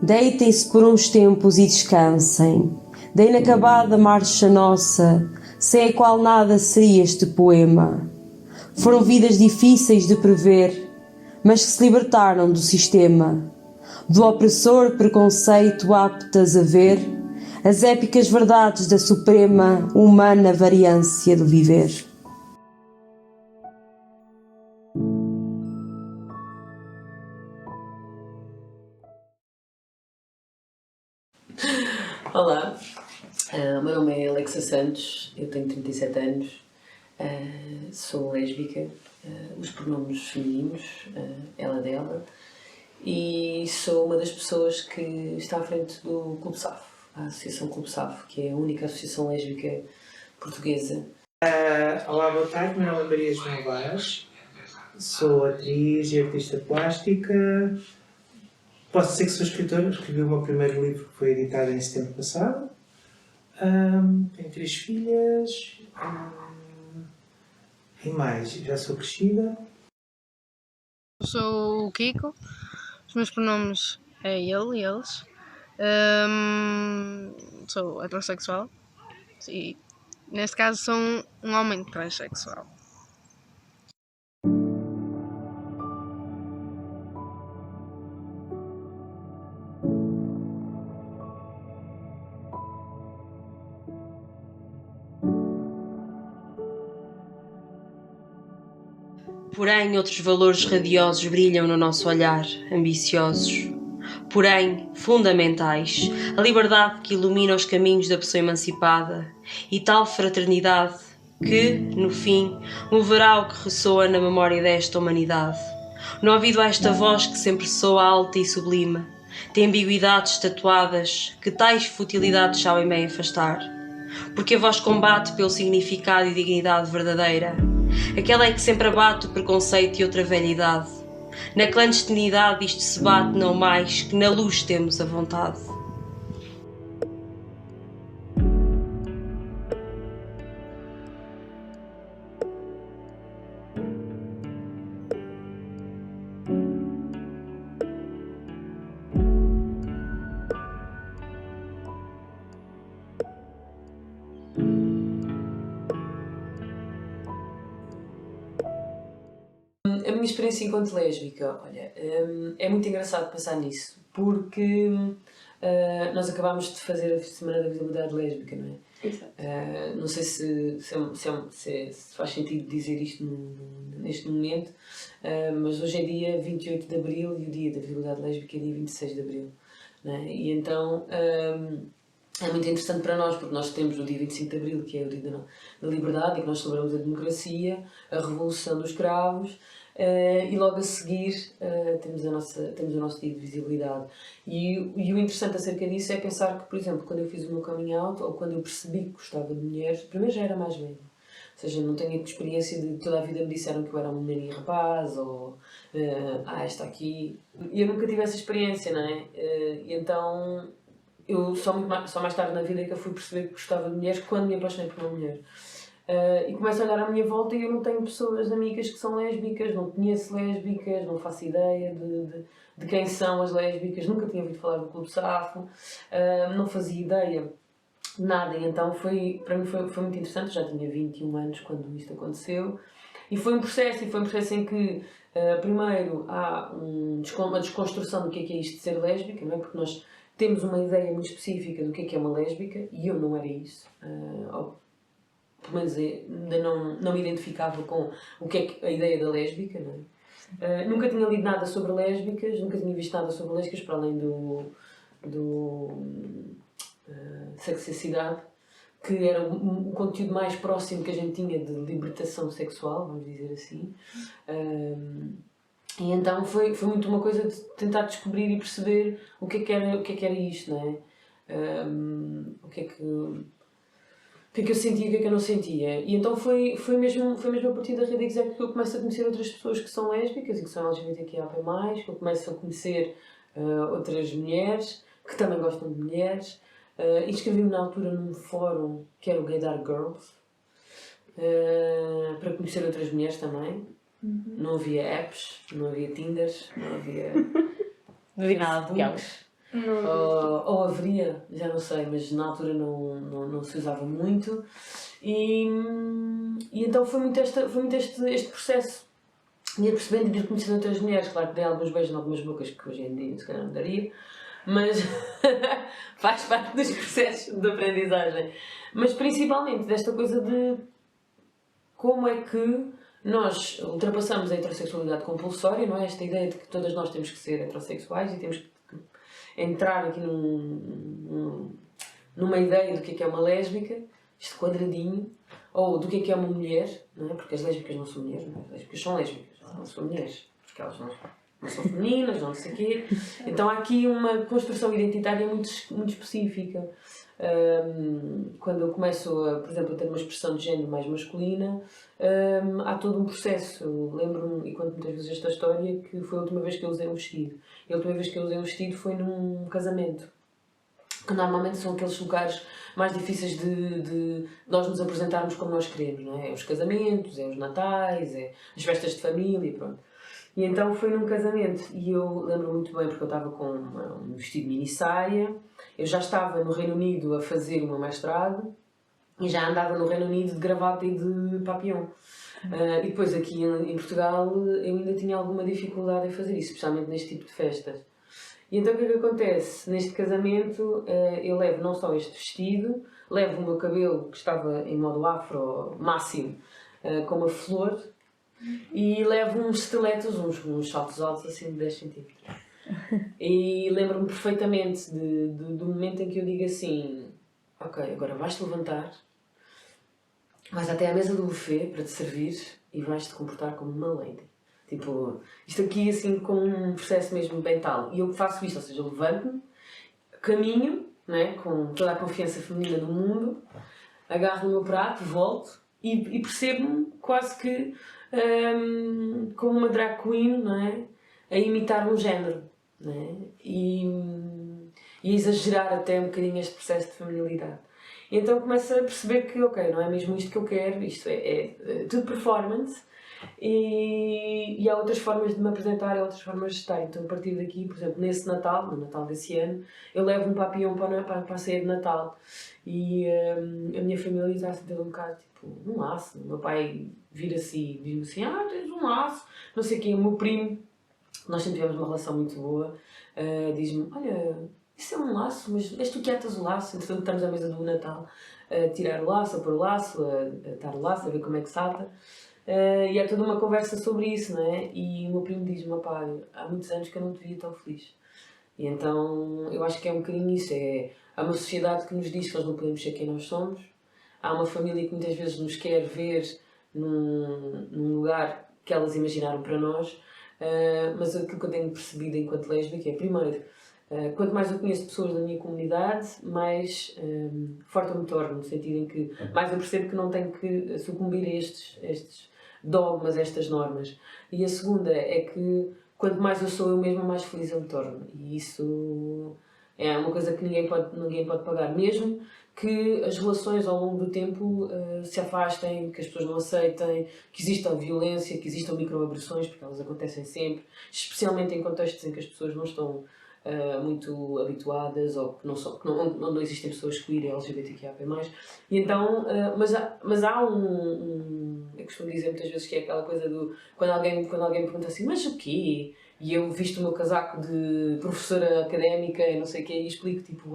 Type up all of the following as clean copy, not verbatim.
Deitem-se por uns tempos e descansem, da inacabada marcha nossa, sem a qual nada seria este poema. Foram vidas difíceis de prever, mas que se libertaram do sistema, do opressor preconceito aptas a ver as épicas verdades da suprema humana variância do viver. Olá, o meu nome é Alexa Santos, eu tenho 37 anos, sou lésbica, os pronomes femininos, ela dela, e sou uma das pessoas que está à frente do Clube SAF, a Associação Clube SAF, que é a única associação lésbica portuguesa. Olá, boa tarde, meu nome é Maria João Vaz, sou atriz e artista plástica. Posso dizer que sou escritora, escrevi o meu primeiro livro que foi editado em setembro passado. Tenho 3 filhas e mais, já sou crescida. Eu sou o Kiko, os meus pronomes é ele e eles. Sou heterossexual e neste caso sou um homem transexual. Porém, outros valores radiosos brilham no nosso olhar, ambiciosos. Porém, fundamentais, a liberdade que ilumina os caminhos da pessoa emancipada e tal fraternidade que, no fim, moverá o que ressoa na memória desta humanidade. No ouvido a esta voz que sempre soa alta e sublime, tem ambiguidades tatuadas que tais futilidades sabem bem afastar. Porque a voz combate pelo significado e dignidade verdadeira. Aquela é que sempre abate o preconceito e outra velhidade. Na clandestinidade isto se bate não mais que na luz temos a vontade. A minha experiência enquanto lésbica, olha, é muito engraçado pensar nisso, porque nós acabámos de fazer a Semana da Visibilidade Lésbica, não é? Exato. Não sei se faz sentido dizer isto neste momento, mas hoje é dia 28 de Abril e o dia da Visibilidade Lésbica é dia 26 de Abril, não é? E então é muito interessante para nós, porque nós temos o dia 25 de Abril, que é o dia da liberdade, e que nós celebramos a democracia, a revolução dos escravos, e logo a seguir temos o nosso dia de visibilidade. E o interessante acerca disso é pensar que, por exemplo, quando eu fiz o meu coming out, ou quando eu percebi que gostava de mulheres, primeiro já era mais velha. Ou seja, não tenho a experiência de toda a vida me disseram que eu era uma menina e rapaz, ou esta aqui. E eu nunca tive essa experiência, não é? E então eu só mais tarde na vida é que eu fui perceber que gostava de mulheres quando me apaixonei por uma mulher. E começo a olhar à minha volta e eu não tenho pessoas amigas que são lésbicas, não conheço lésbicas, não faço ideia de quem são as lésbicas, nunca tinha ouvido falar do Clube Safo, não fazia ideia de nada. E então para mim foi muito interessante. Eu já tinha 21 anos quando isto aconteceu e foi um processo em que primeiro há uma desconstrução do que é isto de ser lésbica, não é? Porque nós temos uma ideia muito específica do que é uma lésbica e eu não era isso. Pelo menos ainda não me identificava com o que é a ideia da lésbica, não é? Nunca tinha lido nada sobre lésbicas, nunca tinha visto nada sobre lésbicas para além do Sexualidade, que era o conteúdo mais próximo que a gente tinha de libertação sexual, vamos dizer assim. E então foi muito uma coisa de tentar descobrir e perceber o que é que era isto, não é? O que é que eu sentia e o que é que eu não sentia. E então foi mesmo a partir da Rede Exec que eu começo a conhecer outras pessoas que são lésbicas e que são LGBTQIA+, que eu começo a conhecer outras mulheres que também gostam de mulheres. Inscrevi-me na altura num fórum que era o Gaydar Girls, para conhecer outras mulheres também. Não havia apps, não havia Tinders, não havia Não vi nada de elas. ou haveria, já não sei, mas na altura não se usava muito. E então foi muito este processo. E ia percebendo e ir conhecendo outras mulheres. Claro que dei alguns beijos em algumas bocas que hoje em dia se calhar não daria, mas faz parte dos processos de aprendizagem. Mas principalmente desta coisa de como é que nós ultrapassamos a heterossexualidade compulsória, não é? Esta ideia de que todas nós temos que ser heterossexuais e temos que entrar aqui numa ideia do que é uma lésbica, este quadradinho, ou do que é uma mulher, não é? Porque as lésbicas não são mulheres, não é? As lésbicas são lésbicas, não são mulheres, porque elas não são femininas, não sei o quê. Então há aqui uma construção identitária muito específica. Quando eu começo, por exemplo, a ter uma expressão de género mais masculina, há todo um processo. Eu lembro-me, e conto muitas vezes esta história, que foi a última vez que eu usei um vestido. E a última vez que eu usei um vestido foi num casamento, que normalmente são aqueles lugares mais difíceis de nós nos apresentarmos como nós queremos, não é? É os casamentos, é os natais, é as festas de família, pronto. E então foi num casamento, e eu lembro muito bem porque eu estava com um vestido mini saia, eu já estava no Reino Unido a fazer o meu mestrado, e já andava no Reino Unido de gravata e de papillon. E depois aqui em Portugal eu ainda tinha alguma dificuldade em fazer isso, especialmente neste tipo de festas. E então o que é que acontece? Neste casamento eu levo não só este vestido, levo o meu cabelo que estava em modo afro máximo com uma flor e levo uns estiletos, uns saltos altos assim de 10 centímetros. E lembro-me perfeitamente do momento em que eu digo assim: ok, agora vais-te levantar, vais até à mesa do buffet para te servir e vais-te comportar como uma lady. Tipo, isto aqui assim com um processo mesmo mental. E eu faço isto, ou seja, eu levanto-me, caminho, né, com toda a confiança feminina do mundo, agarro no meu prato, volto e percebo-me quase que como uma drag queen, não é? A imitar um género, não é? E a exagerar até um bocadinho este processo de feminilidade. E então começo a perceber que, ok, não é mesmo isto que eu quero, isto é tudo performance. E há outras formas de me apresentar e outras formas de estar. Então, a partir daqui, por exemplo, nesse Natal, no Natal desse ano, eu levo um papillon para a ceia de Natal. E a minha família está a sentir um bocado tipo, um laço. O meu pai vira-se e diz-me assim: ah, tens um laço, não sei o quê. O meu primo, nós sempre tivemos uma relação muito boa, diz-me: olha, isso é um laço, mas és tu que atas o laço. Entretanto, estamos à mesa do Natal a tirar o laço, a pôr o laço, a atar o laço, a ver como é que se ata. E há toda uma conversa sobre isso, não é? E o meu primo diz-me: pai, há muitos anos que eu não te via tão feliz. E então eu acho que é um bocadinho isso. Há uma sociedade que nos diz que nós não podemos ser quem nós somos. Há uma família que muitas vezes nos quer ver num lugar que elas imaginaram para nós. Mas aquilo que eu tenho percebido enquanto lésbica é, primeiro, quanto mais eu conheço pessoas da minha comunidade, mais forte eu me torno, no sentido em que mais eu percebo que não tenho que sucumbir a estes dogmas, estas normas. E a segunda é que quanto mais eu sou eu mesma, mais feliz eu me torno. E isso é uma coisa que ninguém pode pagar. Mesmo que as relações ao longo do tempo se afastem, que as pessoas não aceitem, que exista violência, que existam microagressões, porque elas acontecem sempre, especialmente em contextos em que as pessoas não estão muito habituadas ou que não existem pessoas queer e LGBTQIA+. E então, mas há eu costumo dizer muitas vezes que é aquela coisa do quando alguém me pergunta assim, mas o quê? E eu visto o meu casaco de professora académica e não sei o quê e explico tipo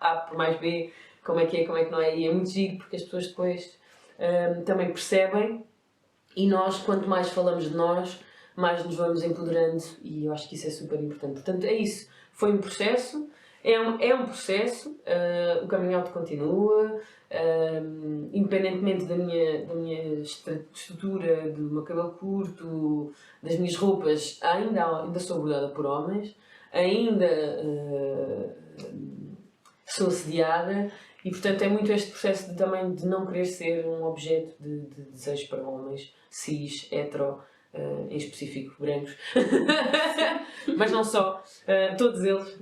A por mais B, como é que não é, e é muito giro porque as pessoas depois também percebem e nós, quanto mais falamos de nós, mais nos vamos empoderando e eu acho que isso é super importante. Portanto, é isso. Foi um processo, é um processo, o coming out continua, independentemente da minha estrutura, do meu cabelo curto, das minhas roupas, ainda sou abordada por homens, ainda sou assediada e, portanto, é muito este processo também de não querer ser um objeto de desejo para homens, cis, hetero, em específico brancos, mas não só, todos eles,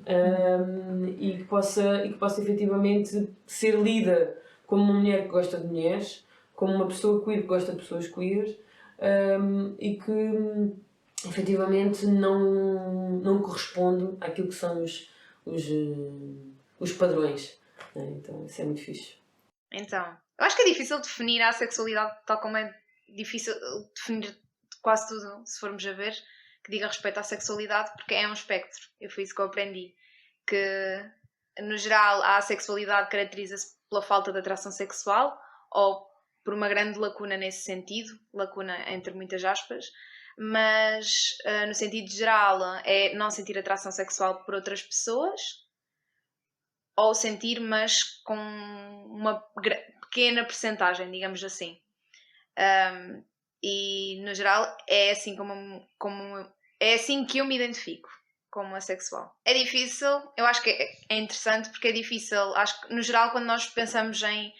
e que possa efetivamente ser lida como uma mulher que gosta de mulheres, como uma pessoa queer que gosta de pessoas queer, e que efetivamente não corresponde àquilo que são os padrões. Né? Então isso é muito fixe. Então, eu acho que é difícil definir a sexualidade tal como é difícil definir quase tudo, se formos a ver, que diga respeito à sexualidade, porque é um espectro. Foi isso que eu aprendi. Que, no geral, a sexualidade caracteriza-se pela falta de atração sexual ou por uma grande lacuna nesse sentido, lacuna entre muitas aspas, mas no sentido geral é não sentir atração sexual por outras pessoas ou sentir, mas com uma pequena percentagem, digamos assim. E no geral é assim é assim que eu me identifico como assexual. É difícil, eu acho que é interessante porque é difícil, acho que no geral quando nós pensamos em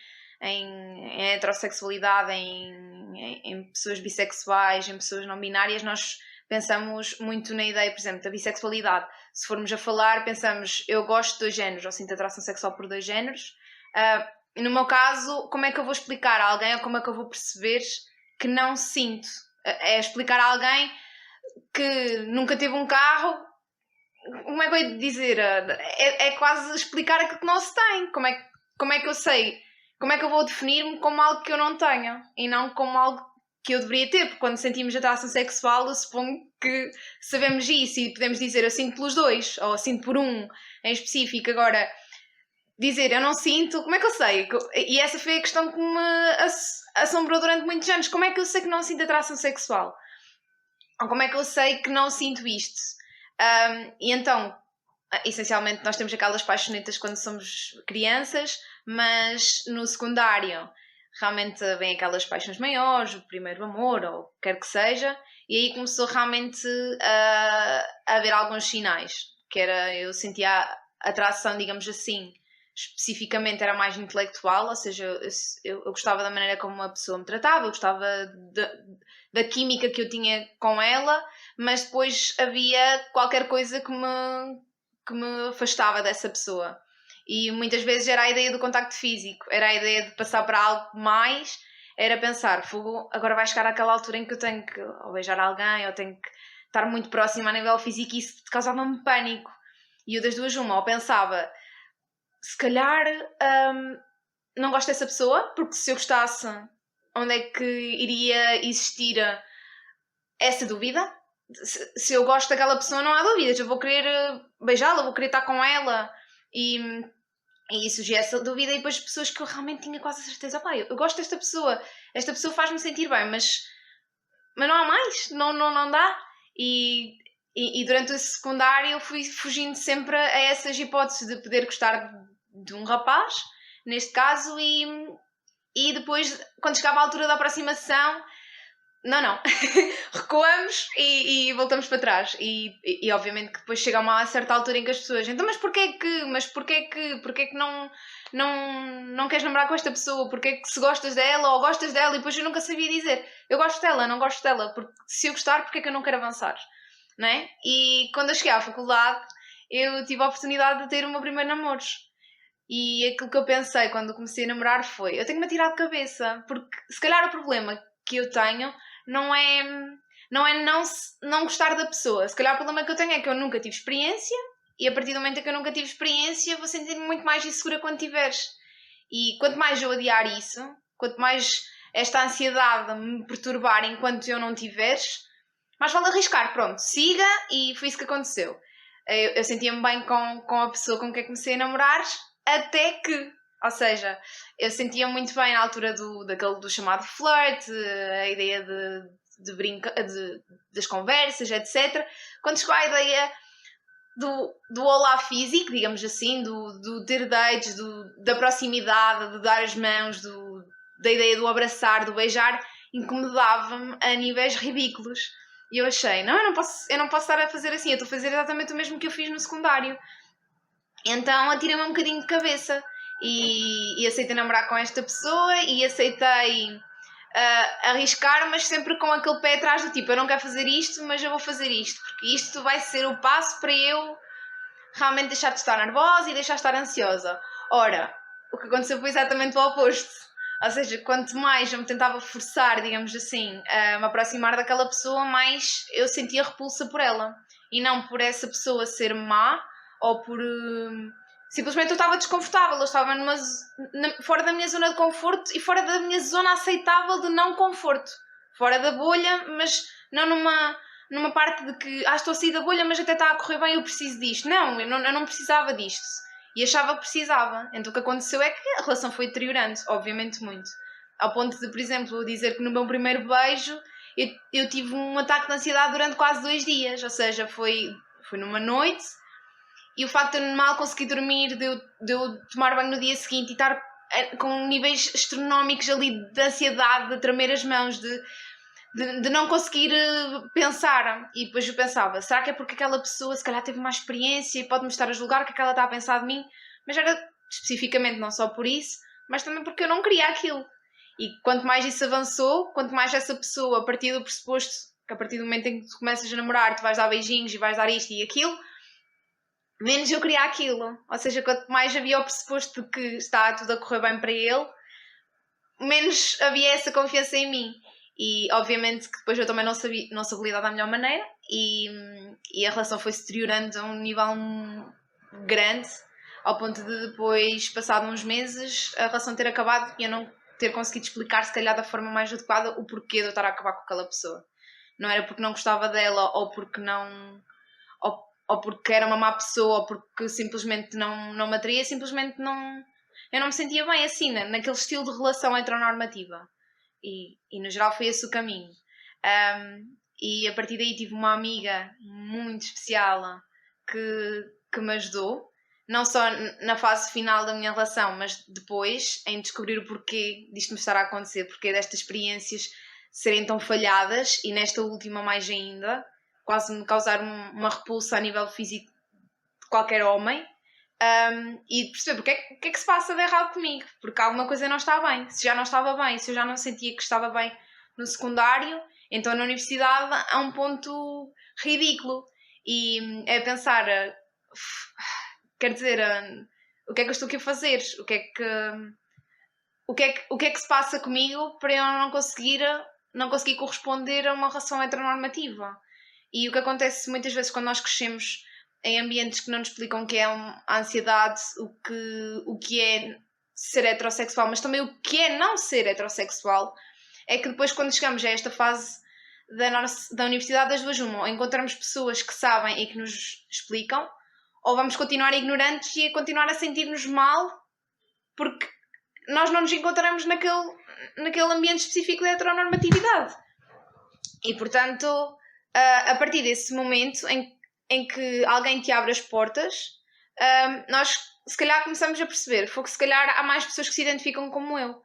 heterossexualidade, em pessoas bissexuais, em pessoas não binárias, nós pensamos muito na ideia, por exemplo, da bissexualidade. Se formos a falar, pensamos, eu gosto de 2 géneros, ou sinto atração sexual por 2 géneros. No meu caso, como é que eu vou explicar a alguém, ou como é que eu vou perceber que não sinto? É explicar a alguém que nunca teve um carro, como é que eu ia dizer? É quase explicar aquilo que não se tem. Como é que eu sei? Como é que eu vou definir-me como algo que eu não tenho e não como algo que eu deveria ter? Porque quando sentimos atração sexual, eu suponho que sabemos isso e podemos dizer eu sinto pelos 2 ou sinto por um em específico. Agora, dizer eu não sinto, como é que eu sei? E essa foi a questão que me assombrou durante muitos anos. Como é que eu sei que não sinto atração sexual? Ou como é que eu sei que não sinto isto? E então, essencialmente, nós temos aquelas paixonetas quando somos crianças, mas no secundário realmente vem aquelas paixões maiores, o primeiro amor, ou quer que seja, e aí começou realmente a haver alguns sinais, que era, eu sentia atração, digamos assim, especificamente era mais intelectual, ou seja, eu gostava da maneira como uma pessoa me tratava, eu gostava da química que eu tinha com ela, mas depois havia qualquer coisa que me afastava dessa pessoa. E muitas vezes era a ideia do contacto físico, era a ideia de passar para algo mais, era pensar, agora vai chegar àquela altura em que eu tenho que ou beijar alguém, ou tenho que estar muito próximo a nível físico, e isso causava-me pânico. E eu das duas uma, ou pensava, se calhar não gosto dessa pessoa, porque se eu gostasse, onde é que iria existir essa dúvida? Se eu gosto daquela pessoa, não há dúvidas, eu vou querer beijá-la, vou querer estar com ela, e surgia essa dúvida, e depois pessoas que eu realmente tinha quase a certeza, pá, eu gosto desta pessoa, esta pessoa faz-me sentir bem, mas não há mais, não dá. E durante o secundário eu fui fugindo sempre a essas hipóteses de poder gostar de um rapaz, neste caso, e depois, quando chegava a altura da aproximação, não. Recuamos e voltamos para trás. E obviamente que depois chega a uma certa altura em que as pessoas, então, mas porquê que não queres namorar com esta pessoa? Porquê que se gostas dela ou gostas dela? E depois eu nunca sabia dizer, eu gosto dela, não gosto dela, porque se eu gostar, porquê que eu não quero avançar? Não é? E quando eu cheguei à faculdade, eu tive a oportunidade de ter o meu primeiro namoro. E aquilo que eu pensei quando comecei a namorar foi, eu tenho que me atirar de cabeça, porque se calhar o problema que eu tenho não é não gostar da pessoa. Se calhar o problema que eu tenho é que eu nunca tive experiência, e a partir do momento em que eu nunca tive experiência, vou sentir-me muito mais insegura quando tiveres. E quanto mais eu adiar isso, quanto mais esta ansiedade me perturbar enquanto eu não tiveres, mais vale arriscar. Pronto, siga, e foi isso que aconteceu. Eu sentia-me bem com a pessoa com quem comecei a namorar, até que, ou seja, eu sentia muito bem na altura do chamado flirt, a ideia das conversas, etc. Quando chegou à ideia do olá físico, digamos assim, do ter dates, da proximidade, de dar as mãos, da ideia do abraçar, do beijar, incomodava-me a níveis ridículos. E eu achei, eu não posso estar a fazer assim, eu estou a fazer exatamente o mesmo que eu fiz no secundário. Então atirei-me um bocadinho de cabeça e aceitei namorar com esta pessoa, e aceitei arriscar, mas sempre com aquele pé atrás do tipo, eu não quero fazer isto, mas eu vou fazer isto, porque isto vai ser o passo para eu realmente deixar de estar nervosa e deixar de estar ansiosa. Ora, o que aconteceu foi exatamente o oposto. Ou seja, quanto mais eu me tentava forçar, digamos assim, a me aproximar daquela pessoa, mais eu sentia repulsa por ela. E não por essa pessoa ser má, ou por... simplesmente eu estava desconfortável, eu estava fora da minha zona de conforto e fora da minha zona aceitável de não conforto. Fora da bolha, mas não numa parte de que estou a sair da bolha, mas até está a correr bem, eu preciso disto. Não, eu não precisava disto. E achava que precisava. Então o que aconteceu é que a relação foi deteriorando, obviamente muito. Ao ponto de, por exemplo, dizer que no meu primeiro beijo eu tive um ataque de ansiedade durante quase 2 dias. Ou seja, foi numa noite, e o facto de eu mal conseguir dormir, de eu tomar banho no dia seguinte e estar com níveis astronómicos ali de ansiedade, de tremer as mãos, de não conseguir pensar. E depois eu pensava, será que é porque aquela pessoa se calhar teve mais experiência e pode-me estar a julgar o que é que ela está a pensar de mim? Mas era especificamente não só por isso, mas também porque eu não queria aquilo. E quanto mais isso avançou, quanto mais essa pessoa, a partir do pressuposto que a partir do momento em que tu começas a namorar, tu vais dar beijinhos e vais dar isto e aquilo, menos eu queria aquilo. Ou seja, quanto mais havia o pressuposto de que está tudo a correr bem para ele, menos havia essa confiança em mim. E obviamente que depois eu também não sabia lidar da melhor maneira, e a relação foi-se deteriorando a um nível grande, ao ponto de depois, passado uns meses, a relação ter acabado e eu não ter conseguido explicar, se calhar da forma mais adequada, o porquê de eu estar a acabar com aquela pessoa. Não era porque não gostava dela, ou porque não... ou porque era uma má pessoa, ou porque simplesmente não me atraía, simplesmente não... Eu não me sentia bem assim, naquele estilo de relação heteronormativa. E no geral foi esse o caminho. E a partir daí tive uma amiga muito especial que me ajudou, não só na fase final da minha relação, mas depois em descobrir o porquê disto me estar a acontecer, porquê destas experiências serem tão falhadas, e nesta última mais ainda, quase me causar uma repulsa a nível físico de qualquer homem. E perceber o que é que se passa de errado comigo, porque alguma coisa não está bem. Se já não estava bem, se eu já não sentia que estava bem no secundário, então na universidade há um ponto ridículo. E é pensar, quer dizer, o que é que eu estou aqui a fazer? O que é que se passa comigo para eu não conseguir corresponder a uma relação heteronormativa? E o que acontece muitas vezes quando nós crescemos em ambientes que não nos explicam o que é a ansiedade, o que é ser heterossexual, mas também o que é não ser heterossexual, é que depois, quando chegamos a esta fase da universidade, das duas uma, ou encontramos pessoas que sabem e que nos explicam, ou vamos continuar ignorantes e a continuar a sentir-nos mal porque nós não nos encontramos naquele ambiente específico de heteronormatividade. E, portanto, a partir desse momento em que alguém te abre as portas, nós se calhar começamos a perceber que se calhar há mais pessoas que se identificam como eu.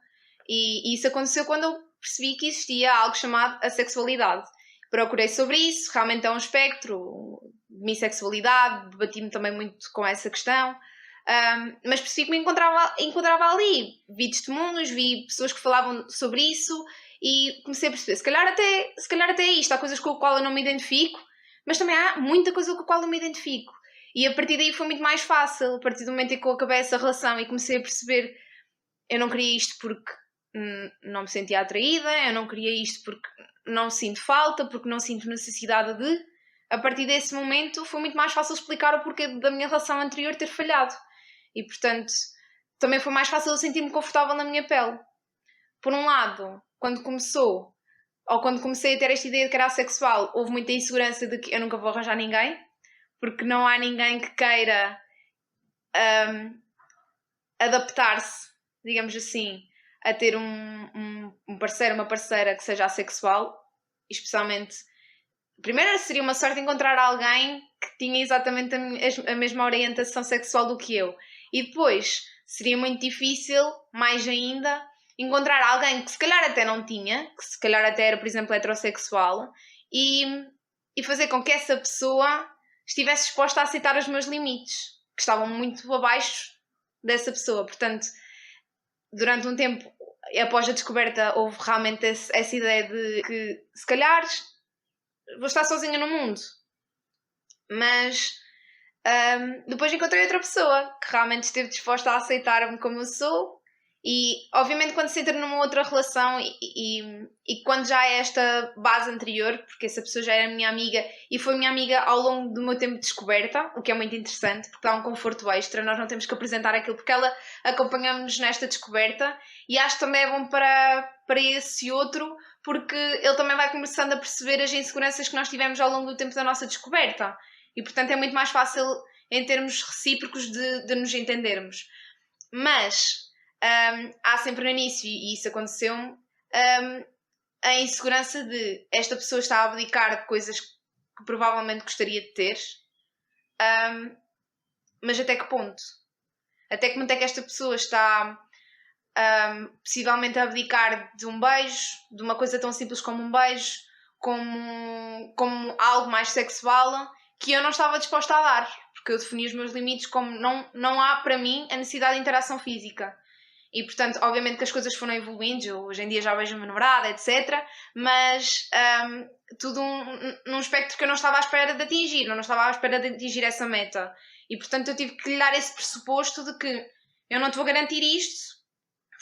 E isso aconteceu quando eu percebi que existia algo chamado assexualidade. Procurei sobre isso, realmente é um espectro de bissexualidade, debati-me também muito com essa questão, mas percebi que me encontrava ali. Vi testemunhos, vi pessoas que falavam sobre isso e comecei a perceber, se calhar até é isto, há coisas com as quais eu não me identifico, mas também há muita coisa com a qual eu me identifico. E a partir daí foi muito mais fácil. A partir do momento em que eu acabei essa relação e comecei a perceber, eu não queria isto porque não me sentia atraída, eu não queria isto porque não sinto falta, porque não sinto necessidade de... A partir desse momento foi muito mais fácil explicar o porquê da minha relação anterior ter falhado. E, portanto, também foi mais fácil eu sentir-me confortável na minha pele. Por um lado, quando comecei a ter esta ideia de que era assexual, houve muita insegurança de que eu nunca vou arranjar ninguém, porque não há ninguém que queira adaptar-se, digamos assim, a ter um parceiro, uma parceira que seja assexual, especialmente... Primeiro seria uma sorte encontrar alguém que tinha exatamente a mesma orientação sexual do que eu. E depois seria muito difícil, mais ainda, encontrar alguém que se calhar até não tinha, que se calhar até era, por exemplo, heterossexual, e fazer com que essa pessoa estivesse disposta a aceitar os meus limites, que estavam muito abaixo dessa pessoa. Portanto, durante um tempo, após a descoberta, houve realmente essa ideia de que, se calhar, vou estar sozinha no mundo. Mas depois encontrei outra pessoa que realmente esteve disposta a aceitar-me como eu sou E obviamente quando se entra numa outra relação e quando já é esta base anterior, porque essa pessoa já era minha amiga e foi minha amiga ao longo do meu tempo de descoberta, o que é muito interessante, porque dá um conforto extra, nós não temos que apresentar aquilo, porque ela acompanhamos-nos nesta descoberta e acho que também é bom para esse outro, porque ele também vai começando a perceber as inseguranças que nós tivemos ao longo do tempo da nossa descoberta. E portanto é muito mais fácil em termos recíprocos de nos entendermos. Mas há sempre no início, e isso aconteceu-me, a insegurança de esta pessoa está a abdicar de coisas que provavelmente gostaria de ter, mas até que ponto? Até que ponto é que esta pessoa está possivelmente a abdicar de um beijo, de uma coisa tão simples como um beijo, como algo mais sexual, que eu não estava disposta a dar, porque eu defini os meus limites como não há para mim a necessidade de interação física. E portanto, obviamente que as coisas foram evoluindo, eu hoje em dia já vejo uma namorada, etc. Mas tudo num espectro que eu não estava à espera de atingir, não estava à espera de atingir essa meta. E portanto eu tive que lhe dar esse pressuposto de que eu não te vou garantir isto,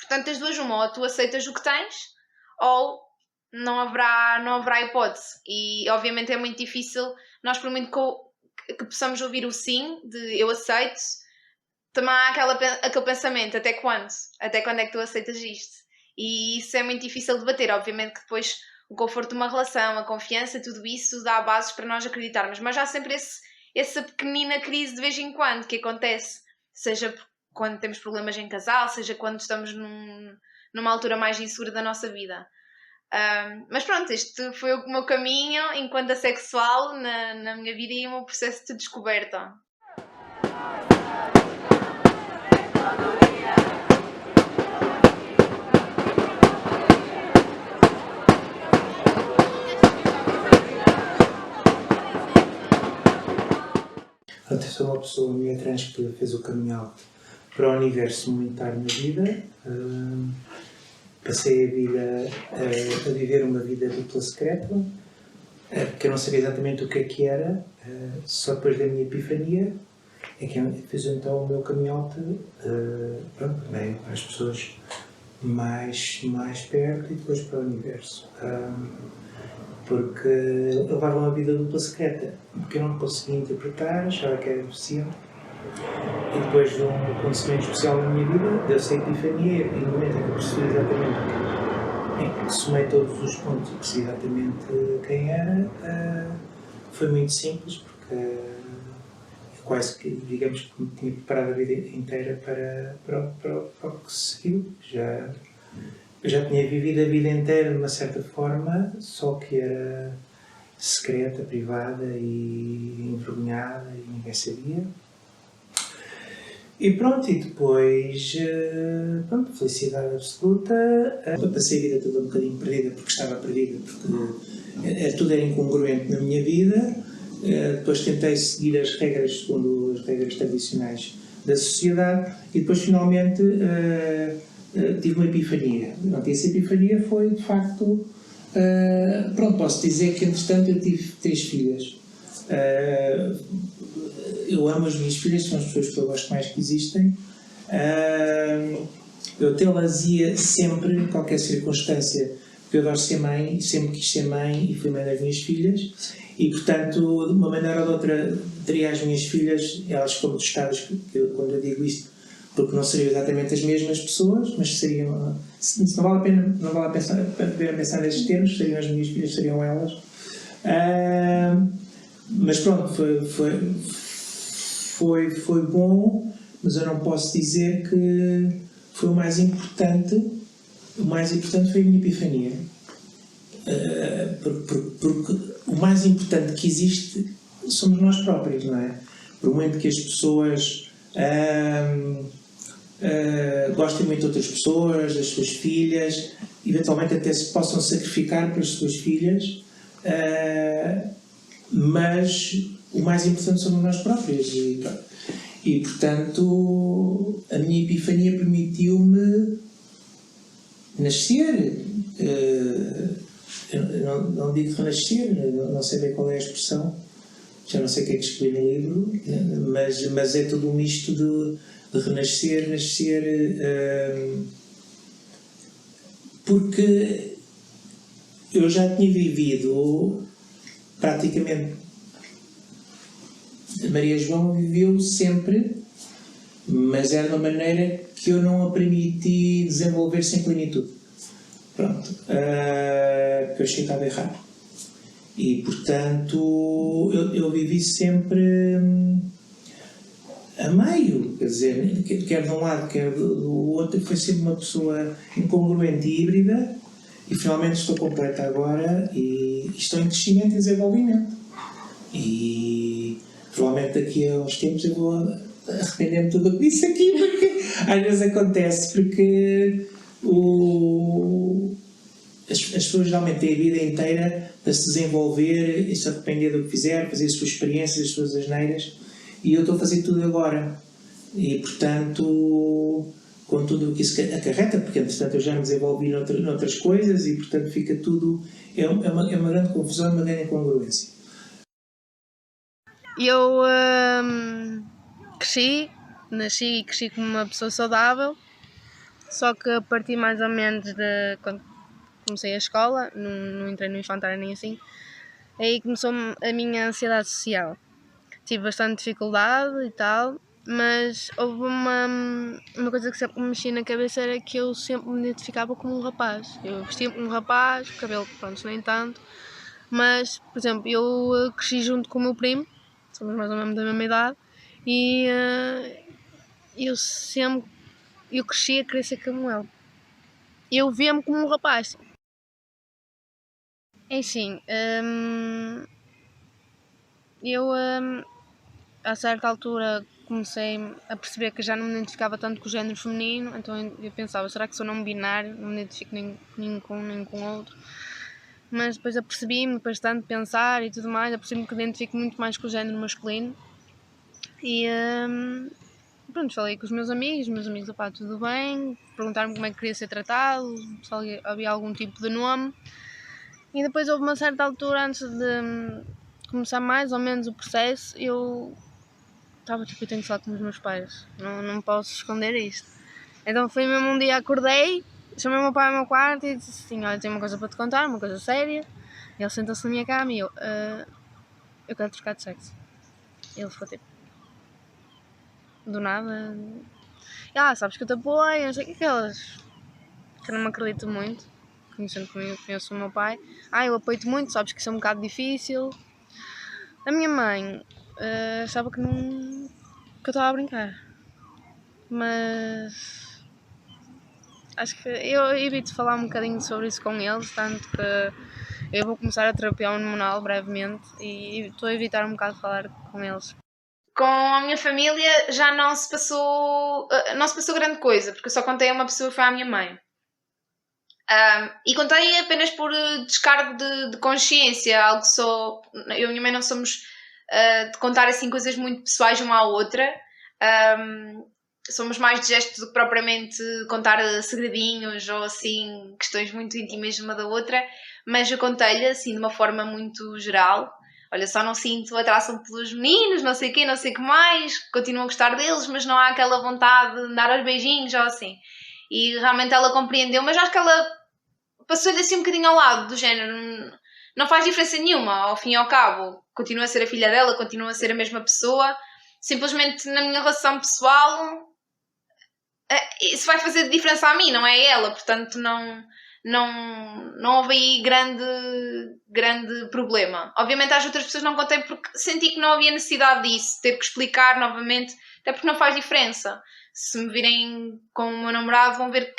portanto das duas uma, ou tu aceitas o que tens, ou não haverá hipótese. E obviamente é muito difícil, nós por muito que possamos ouvir o sim, de eu aceito, também há aquele pensamento, até quando? Até quando é que tu aceitas isto? E isso é muito difícil de bater. Obviamente que depois o conforto de uma relação, a confiança, tudo isso dá bases para nós acreditarmos. Mas há sempre essa pequenina crise de vez em quando que acontece. Seja quando temos problemas em casal, seja quando estamos numa altura mais insegura da nossa vida. Mas pronto, este foi o meu caminho enquanto assexual na minha vida e o meu processo de descoberta. Eu sou uma pessoa meio trans que fez o coming out para o universo monetário na vida. Passei a vida a viver uma vida dupla secreta, porque eu não sabia exatamente o que era, só depois da minha epifania é que eu fiz então o meu coming out para as pessoas mais perto e depois para o universo. Porque eu levava uma vida dupla secreta, porque eu não conseguia interpretar, achava que era deficiente. E depois de um acontecimento especial na minha vida, deu-se a epifania, e no momento em que eu percebi exatamente, somei todos os pontos e percebi exatamente quem era, foi muito simples, porque quase que, digamos, que me tinha preparado a vida inteira para o que se seguiu. Eu já tinha vivido a vida inteira de uma certa forma, só que era secreta, privada e envergonhada e ninguém sabia. E pronto, e depois, felicidade absoluta. Passei a vida toda um bocadinho perdida, porque estava perdida, porque tudo era incongruente na minha vida. Depois tentei seguir as regras, segundo as regras tradicionais da sociedade, e depois finalmente tive uma epifania. E essa epifania foi, de facto, posso dizer que entretanto eu tive 3 filhas. Eu amo as minhas filhas, são as pessoas que eu gosto mais que existem. Eu tê-las ia sempre, em qualquer circunstância, porque eu adoro ser mãe, sempre quis ser mãe e fui mãe das minhas filhas. E, portanto, de uma maneira ou de outra, teria as minhas filhas, elas ficam testadas quando eu digo isto, porque não seriam exatamente as mesmas pessoas, mas seriam. Não vale a pena pensar nesses termos, seriam as minhas filhas, seriam elas. Mas pronto, foi bom, mas eu não posso dizer que foi o mais importante. O mais importante foi a minha epifania. Porque o mais importante que existe somos nós próprios, não é? Por muito que as pessoas gostem muito de outras pessoas, das suas filhas, eventualmente até se possam sacrificar pelas suas filhas, mas o mais importante somos nós próprios. E portanto, a minha epifania permitiu-me nascer. Eu não digo renascer, não sei bem qual é a expressão, já não sei o que é que escrevi no livro, mas é todo um misto de renascer, nascer, porque eu já tinha vivido praticamente. A Maria João viveu sempre, mas era de uma maneira que eu não a permiti desenvolver-se em plenitude. Pronto, que eu achei que estava errado. E, portanto, eu vivi sempre a meio, quer dizer, quer de um lado, quer do outro, foi sempre uma pessoa incongruente e híbrida, e finalmente estou completa agora e estou em crescimento e desenvolvimento. E provavelmente daqui a uns tempos eu vou arrepender-me de tudo o que disse aqui, porque às vezes acontece, porque as pessoas geralmente têm a vida inteira para se desenvolver e se arrepender do que fizeram, fazer as suas experiências, as suas asneiras, e eu estou a fazer tudo agora. E, portanto, com tudo o que isso acarreta, porque, entretanto, eu já me desenvolvi noutras coisas e, portanto, fica tudo... É uma grande confusão, uma grande incongruência. Eu nasci e cresci como uma pessoa saudável, só que a partir mais ou menos de quando comecei a escola, não entrei no infantário nem assim, aí começou a minha ansiedade social. Tive bastante dificuldade e tal, mas houve uma coisa que sempre me mexia na cabeça, era que eu sempre me identificava como um rapaz. Eu vestia como um rapaz, cabelo, pronto, nem tanto, mas, por exemplo, eu cresci junto com o meu primo, somos mais ou menos da mesma idade, e eu cresci a querer ser como ele. Eu via-me como um rapaz. Enfim, eu a certa altura comecei a perceber que já não me identificava tanto com o género feminino, então eu pensava, será que sou não binário? Não me identifico nem com um nem com o outro. Mas depois apercebi-me, depois de tanto pensar e tudo mais, apercebi-me que identifico muito mais com o género masculino. E pronto, falei com os meus amigos, opá, tudo bem, perguntaram-me como é que queria ser tratado, se havia algum tipo de nome. E depois houve uma certa altura, antes de começar mais ou menos o processo, eu estava tipo, eu tenho que falar com os meus pais, não posso esconder isto. Então foi mesmo um dia, acordei, chamei o meu pai ao meu quarto e disse assim, olha, tenho uma coisa para te contar, uma coisa séria. E ele sentou-se na minha cama e eu quero trocar de sexo. E ele ficou tipo, do nada, sabes que eu te apoio, não sei o que aquelas, que eu não me acredito muito, conhecendo comigo, conheço o meu pai. Eu apoio-te muito, sabes que isso é um bocado difícil. A minha mãe achava que eu estava a brincar, mas acho que eu evito falar um bocadinho sobre isso com eles, tanto que eu vou começar a terapia hormonal brevemente e estou a evitar um bocado falar com eles. Com a minha família já não se passou grande coisa, porque eu só contei a uma pessoa, foi à minha mãe. E contei apenas por descargo de consciência, algo só... Eu e a minha mãe não somos de contar assim coisas muito pessoais uma à outra. Somos mais de gestos do que propriamente contar segredinhos ou assim questões muito íntimas de uma da outra, mas eu contei-lhe assim de uma forma muito geral. Olha, só não sinto atração pelos meninos, não sei o quê, não sei o que mais, continuo a gostar deles, mas não há aquela vontade de dar aos beijinhos ou assim. E realmente ela compreendeu, mas acho que ela passou-lhe assim um bocadinho ao lado, do género, não faz diferença nenhuma, ao fim e ao cabo, continua a ser a filha dela, continua a ser a mesma pessoa, simplesmente na minha relação pessoal, isso vai fazer diferença a mim, não é a ela, portanto não houve aí grande problema. Obviamente às outras pessoas não contei porque senti que não havia necessidade disso, ter que explicar novamente, até porque não faz diferença. Se me virem com o meu namorado vão ver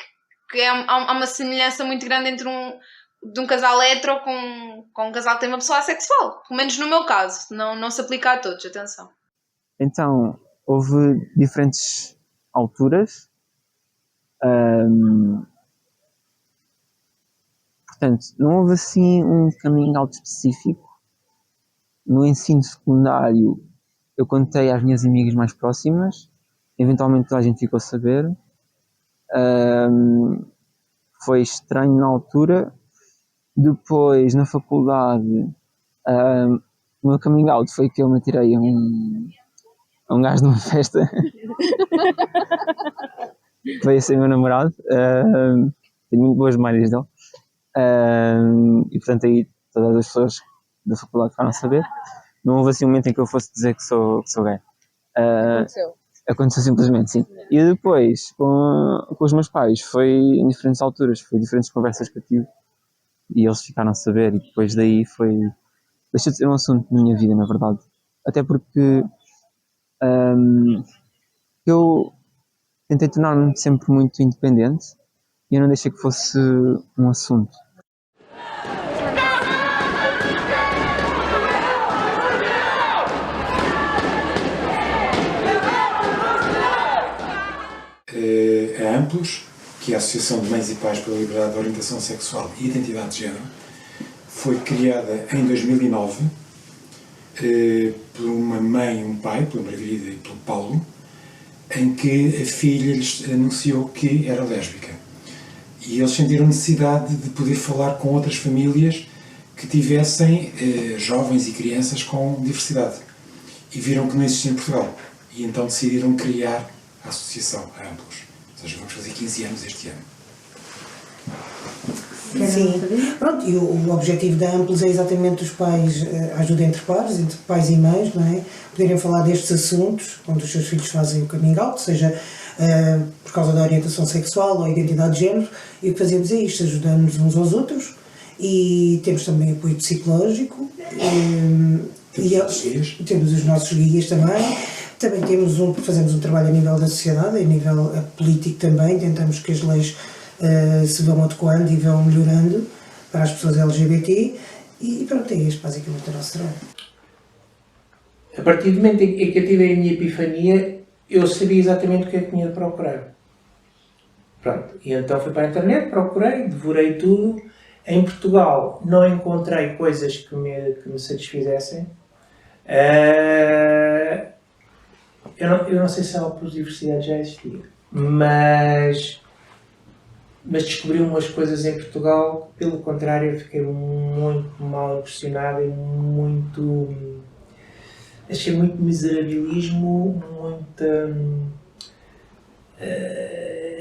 que há uma semelhança muito grande entre de um casal hetero com um casal que tem uma pessoa assexual, pelo menos no meu caso, não se aplica a todos, atenção. Então, houve diferentes alturas. Portanto, não houve assim um coming out específico. No ensino secundário, eu contei às minhas amigas mais próximas. Eventualmente toda a gente ficou a saber. Foi estranho na altura. Depois, na faculdade, o meu coming out foi que eu me atirei a um gajo numa festa. Veio ser meu namorado. tenho muito boas memórias dele. E portanto aí todas as pessoas da faculdade ficaram a saber. Não houve assim um momento em que eu fosse dizer que sou gay. Aconteceu. Aconteceu simplesmente, sim. E depois, com os meus pais, foi em diferentes alturas, foi diferentes conversas que eu tive e eles ficaram a saber, e depois daí deixou de ser um assunto na minha vida, na verdade. Até porque eu tentei tornar-me sempre muito independente e eu não deixei que fosse um assunto. A Amplos, que é a Associação de Mães e Pais pela Liberdade de Orientação Sexual e Identidade de Género, foi criada em 2009 por uma mãe e um pai, pela Margarida e pelo Paulo, em que a filha lhes anunciou que era lésbica. E eles sentiram necessidade de poder falar com outras famílias que tivessem jovens e crianças com diversidade. E viram que não existia em Portugal. E então decidiram criar a associação, a Amplos. Ou seja, vamos fazer 15 anos este ano. Sim, pronto, e o objetivo da Amplos é exatamente os pais, a ajuda entre pares, entre pais e mães, não é? Poderem falar destes assuntos, quando os seus filhos fazem o coming out, seja por causa da orientação sexual ou identidade de género, e o que fazemos é isto, ajudamos uns aos outros, e temos também apoio psicológico, temos os nossos guias também. Também fazemos um trabalho a nível da sociedade, a nível político também, tentamos que as leis se vão adequando e vão melhorando para as pessoas LGBT, e pronto, é este basicamente o nosso trabalho. A partir do momento em que eu tive a minha epifania, eu sabia exatamente o que é que tinha de procurar. Pronto, e então fui para a internet, procurei, devorei tudo. Em Portugal não encontrei coisas que me satisfizessem. Eu não sei se a Amplos Diversidade já existia, mas descobri umas coisas em Portugal, pelo contrário, eu fiquei muito mal impressionado e achei muito miserabilismo,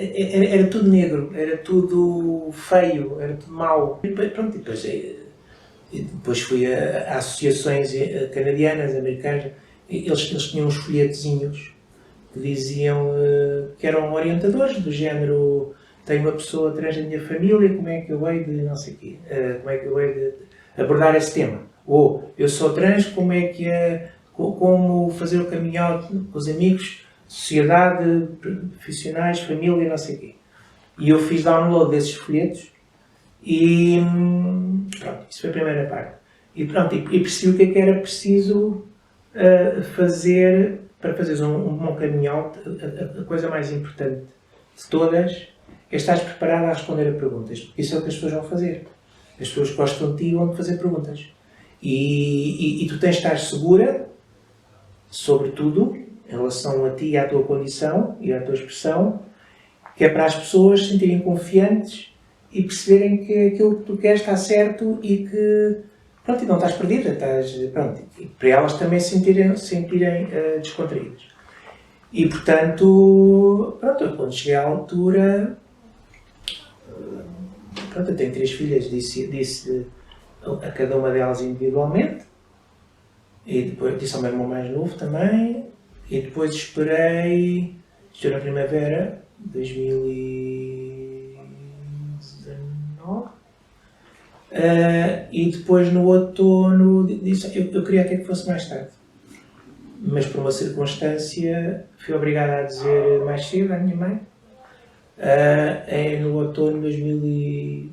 era tudo negro, era tudo feio, era tudo mau. E depois fui a associações canadianas, americanas. Eles tinham uns folhetozinhos que diziam que eram orientadores do género: tenho uma pessoa trans na minha família, como é que eu hei de não sei quê, como é que eu hei de abordar esse tema? Ou eu sou trans, como é que como fazer o coming out com os amigos, sociedade, profissionais, família, não sei quê. E eu fiz download desses folhetos e pronto, isso foi a primeira parte. E pronto, e percebi o que é que era preciso fazer para fazeres um bom coming out. A coisa mais importante de todas é estares preparado a responder a perguntas, porque isso é o que as pessoas vão fazer. As pessoas gostam de ti e vão-te fazer perguntas. E tu tens de estar segura sobre tudo em relação a ti e à tua condição e à tua expressão, que é para as pessoas se sentirem confiantes e perceberem que aquilo que tu queres está certo e que pronto, e não estás perdida, pronto, e para elas também se sentirem descontraídas. E portanto, pronto, quando cheguei à altura, pronto, eu tenho 3 filhas, disse a cada uma delas individualmente, e depois disse ao meu irmão mais novo também, e depois esperei, estou na primavera de 2019, e depois no outono disse, eu queria até que fosse mais tarde, mas por uma circunstância fui obrigada a dizer mais cedo à minha mãe, no outono de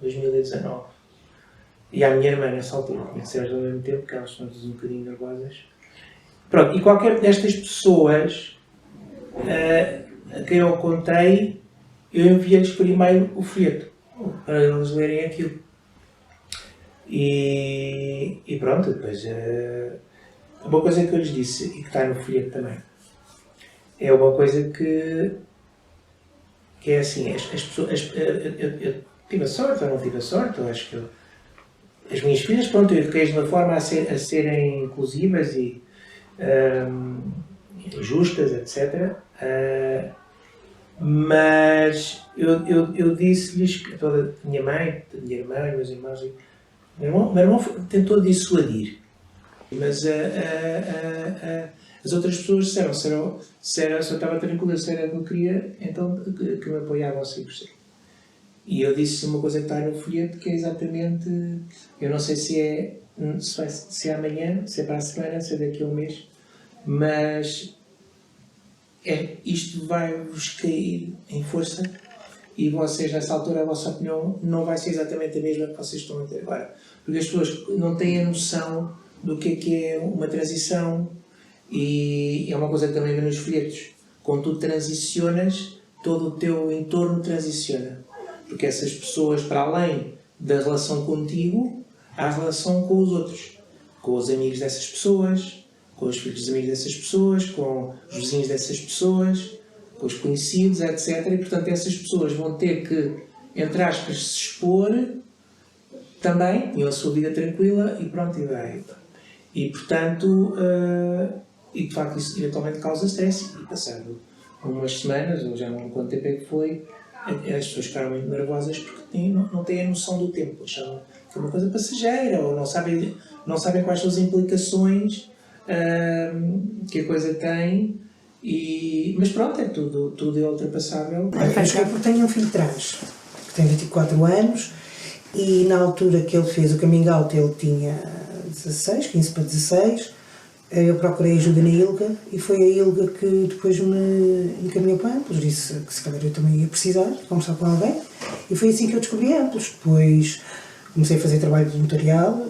2019. E à minha irmã nessa altura, tinha que ser ao mesmo tempo, porque elas são um bocadinho nervosas. Pronto, e qualquer destas pessoas a quem eu contei, eu enviei-lhes por e-mail o folheto, para eles lerem aquilo. E pronto, depois uma coisa que eu lhes disse, e que está no folheto também, é uma coisa que é assim, as pessoas, eu tive a sorte ou não tive a sorte, eu acho que as minhas filhas, pronto, eu eduquei de uma forma a serem inclusivas e justas, etc. Mas eu disse-lhes que toda a minha mãe, a minha irmã, meus irmãos, meu irmão tentou dissuadir, mas as outras pessoas disseram se eu estava tranquilo, se era o que eu queria, então que me apoiavam 100%. E eu disse uma coisa que está no folheto, que é exatamente, eu não sei se é amanhã, se é para a semana, se é daqui a um mês, mas isto vai-vos cair em força e vocês, nessa altura, a vossa opinião não vai ser exatamente a mesma que vocês estão a ter agora. Porque as pessoas não têm a noção do que é uma transição, e é uma coisa que também vem nos folhetos. Quando tu transicionas, todo o teu entorno transiciona. Porque essas pessoas, para além da relação contigo, há a relação com os outros. Com os amigos dessas pessoas, com os filhos dos amigos dessas pessoas, com os vizinhos dessas pessoas, com os conhecidos, etc. E, portanto, essas pessoas vão ter que, entre aspas, se expor também, tinham a sua vida tranquila e pronto, e vai. E, portanto, e de facto isso eventualmente causa stress. E passado umas semanas, ou já não lembro quanto tempo é que foi, as pessoas ficaram muito nervosas porque não têm a noção do tempo. Achavam que é uma coisa passageira, ou não sabem quais são as implicações que a coisa tem. Mas pronto, tudo é ultrapassável. Eu tenho um filho trans, que tem 24 anos, e na altura que ele fez o coming out ele tinha 15 para 16. Eu procurei ajuda na ILGA e foi a ILGA que depois me encaminhou para a Amplos. Disse que se calhar eu também ia precisar conversar com alguém, e foi assim que eu descobri a Amplos. Depois comecei a fazer trabalho voluntarial,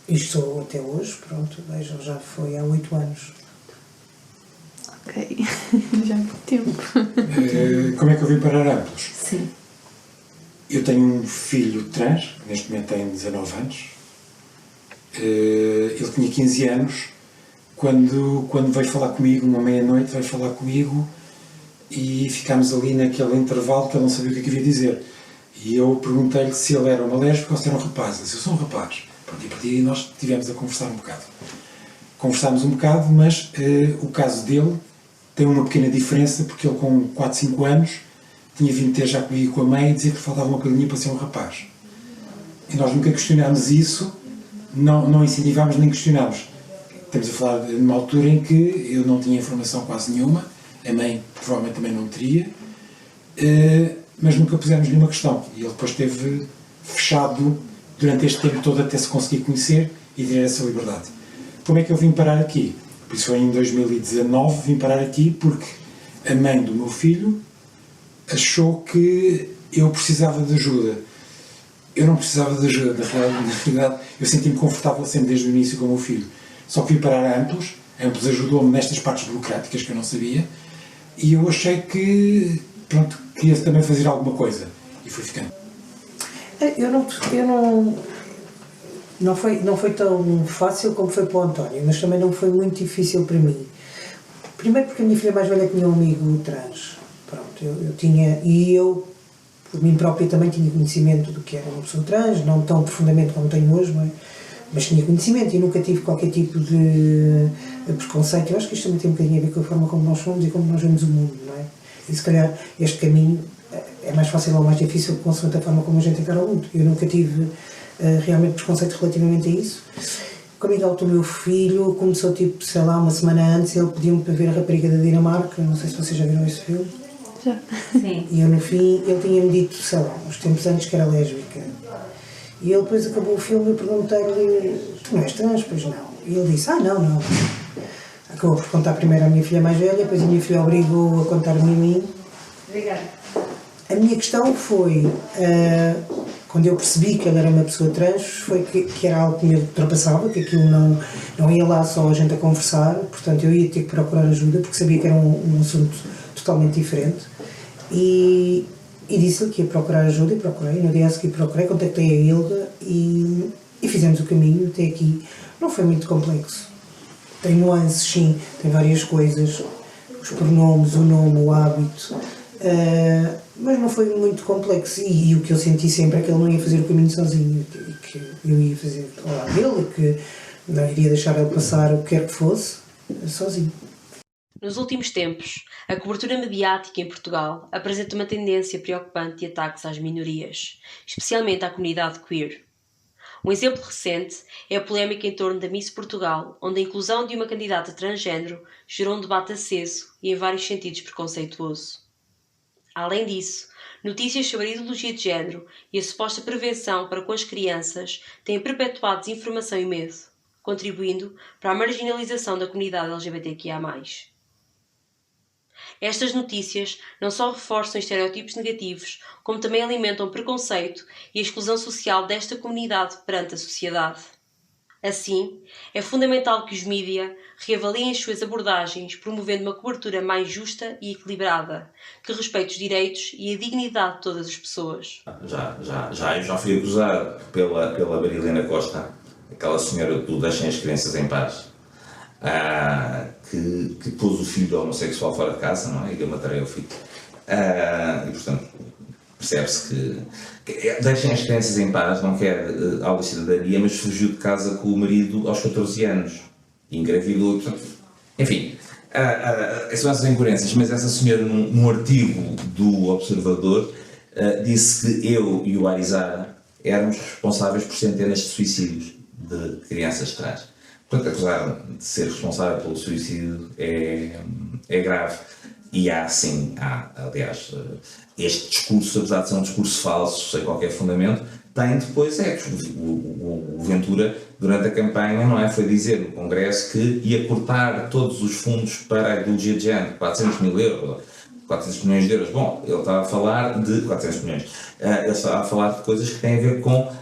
e estou até hoje, pronto, vejam, já foi há 8 anos. Ok, já há muito tempo. Como é que eu vim parar a Amplos? Sim. Eu tenho um filho trans, neste momento tem 19 anos. Ele tinha 15 anos quando veio falar comigo, uma meia-noite, veio falar comigo e ficámos ali naquele intervalo que ele não sabia o que havia de dizer. E eu perguntei-lhe se ele era uma lésbica ou se era um rapaz. Ele disse: eu sou um rapaz. Pronto, e a partir daí nós estivemos a conversar um bocado. Conversámos um bocado, mas o caso dele tem uma pequena diferença, porque ele com 4, 5 anos tinha vindo ter já comigo com a mãe e dizia que faltava uma coisinha para ser um rapaz. E nós nunca questionámos isso. Não incentivámos nem questionámos. Estamos a falar de uma altura em que eu não tinha informação quase nenhuma, a mãe provavelmente também não teria, mas nunca pusemos nenhuma questão. E ele depois esteve fechado durante este tempo todo até se conseguir conhecer e ter essa liberdade. Como é que eu vim parar aqui? Por isso foi em 2019, vim parar aqui porque a mãe do meu filho achou que eu precisava de ajuda. Eu não precisava de ajuda, na realidade eu senti-me confortável sempre desde o início com o meu filho. Só que vim parar a Amplos ajudou-me nestas partes burocráticas que eu não sabia, e eu achei que, pronto, queria também fazer alguma coisa, e fui ficando. Não foi tão fácil como foi para o António, mas também não foi muito difícil para mim. Primeiro porque a minha filha mais velha tinha um amigo trans. Pronto, eu tinha, e eu por mim própria também tinha conhecimento do que era uma pessoa trans, não tão profundamente como tenho hoje, não é? Mas tinha conhecimento e nunca tive qualquer tipo de preconceito. Eu acho que isto também tem um bocadinho a ver com a forma como nós somos e como nós vemos o mundo, não é? E se calhar este caminho é mais fácil ou mais difícil consoante a forma como a gente encara o mundo. Eu nunca tive realmente preconceito relativamente a isso. Como é que o meu filho começou, tipo, sei lá, uma semana antes, ele pediu-me para ver a Rapariga da Dinamarca, não sei se vocês já viram esse filme. Já. Sim. E eu, no fim, ele tinha-me dito, sei lá, uns tempos antes que era lésbica. E ele depois acabou o filme e perguntei-lhe: tu não és trans? Pois não. E ele disse: não. Acabou por contar primeiro à minha filha mais velha, depois a minha filha obrigou a contar-me a mim. Obrigada. A minha questão foi, quando eu percebi que ele era uma pessoa trans, foi que era algo que me ultrapassava, que aquilo não ia lá só a gente a conversar, portanto eu ia ter que procurar ajuda, porque sabia que era um assunto totalmente diferente. E disse-lhe que ia procurar ajuda, e procurei. No dia a seguir procurei, contactei a Ilga e fizemos o caminho até aqui. Não foi muito complexo. Tem nuances, sim, tem várias coisas, os pronomes, o nome, o hábito, mas não foi muito complexo. E o que eu senti sempre é que ele não ia fazer o caminho sozinho, e que eu ia fazer ao lado dele, e que não iria deixar ele passar o que quer que fosse sozinho. Nos últimos tempos, a cobertura mediática em Portugal apresenta uma tendência preocupante de ataques às minorias, especialmente à comunidade queer. Um exemplo recente é a polémica em torno da Miss Portugal, onde a inclusão de uma candidata transgênero gerou um debate aceso e em vários sentidos preconceituoso. Além disso, notícias sobre a ideologia de género e a suposta prevenção para com as crianças têm perpetuado desinformação e medo, contribuindo para a marginalização da comunidade LGBTQIA+. Estas notícias não só reforçam estereótipos negativos, como também alimentam o preconceito e a exclusão social desta comunidade perante a sociedade. Assim, é fundamental que os mídia reavaliem as suas abordagens, promovendo uma cobertura mais justa e equilibrada, que respeite os direitos e a dignidade de todas as pessoas. Eu já fui acusado pela Marilena Costa, aquela senhora do Deixem as Crianças em Paz, que pôs o filho homossexual fora de casa, não é? E eu matarei o filho. E portanto, percebe-se que deixem as crianças em paz, não quer aula de cidadania, mas fugiu de casa com o marido aos 14 anos. E engravidou, e portanto, enfim, são essas incoerências, mas essa senhora num artigo do Observador disse que eu e o Arizara éramos responsáveis por centenas de suicídios de crianças trans. Portanto, acusar de ser responsável pelo suicídio é grave. E aliás, este discurso, apesar de ser um discurso falso, sem qualquer fundamento, tem depois o Ventura, durante a campanha, não é, foi dizer no Congresso que ia cortar todos os fundos para a ideologia de género, 400 milhões de euros. Bom, ele estava a falar de 400 milhões. Ele estava a falar de coisas que têm a ver com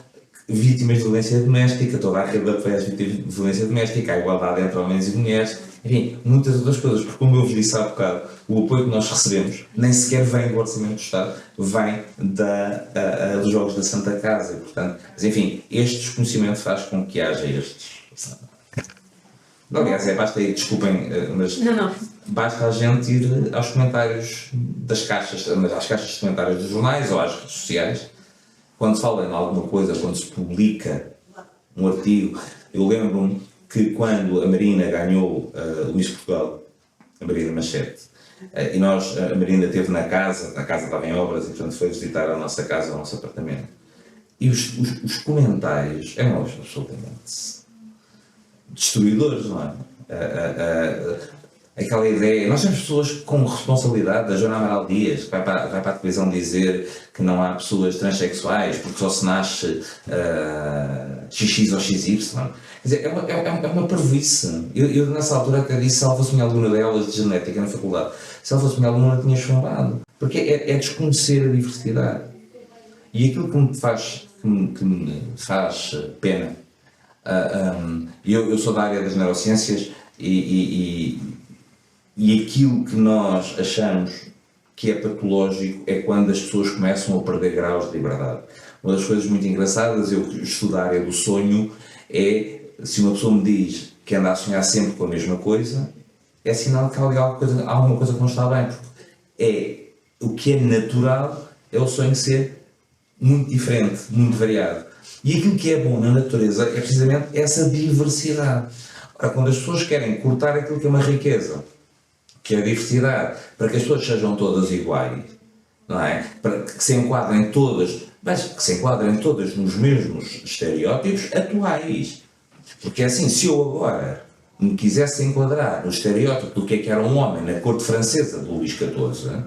vítimas de violência doméstica, toda a rede de apoio às vítimas de violência doméstica, a igualdade entre homens e mulheres, enfim, muitas outras coisas, porque como eu vos disse há bocado, o apoio que nós recebemos nem sequer vem do Orçamento do Estado, vem dos Jogos da Santa Casa, e, portanto, mas enfim, este desconhecimento faz com que haja estes... Aliás, basta ir, desculpem, mas basta a gente ir aos comentários das caixas, às caixas de comentários dos jornais ou às redes sociais, quando se fala em alguma coisa, quando se publica um artigo. Eu lembro-me que quando a Marina ganhou o Miss Portugal, a Marina Machete, e a Marina esteve na casa, a casa estava em obras e portanto foi visitar a nossa casa, o nosso apartamento, e os comentários eram absolutamente destruidores, não é? Aquela ideia, nós temos pessoas com responsabilidade, a Joana Amaral Dias, que vai para a televisão dizer que não há pessoas transexuais porque só se nasce XX ou XY. Quer dizer, é uma parvoíce. Eu nessa altura até disse, se ela fosse minha aluna de aulas de genética na faculdade, se ela fosse minha aluna tinha chumbado. Porque é desconhecer a diversidade. E aquilo que me faz pena, eu sou da área das neurociências e aquilo que nós achamos que é patológico é quando as pessoas começam a perder graus de liberdade. Uma das coisas muito engraçadas, eu estudo a área do sonho, é se uma pessoa me diz que anda a sonhar sempre com a mesma coisa, é sinal que há alguma coisa que não está bem, porque o que é natural é o sonho ser muito diferente, muito variado. E aquilo que é bom na natureza é precisamente essa diversidade. Ora, quando as pessoas querem cortar aquilo que é uma riqueza, que é a diversidade, para que as pessoas sejam todas iguais, não é? Para que se enquadrem todas, mas que se enquadrem todas nos mesmos estereótipos atuais. Porque é assim, se eu agora me quisesse enquadrar no estereótipo do que era um homem na corte francesa de Luís XIV,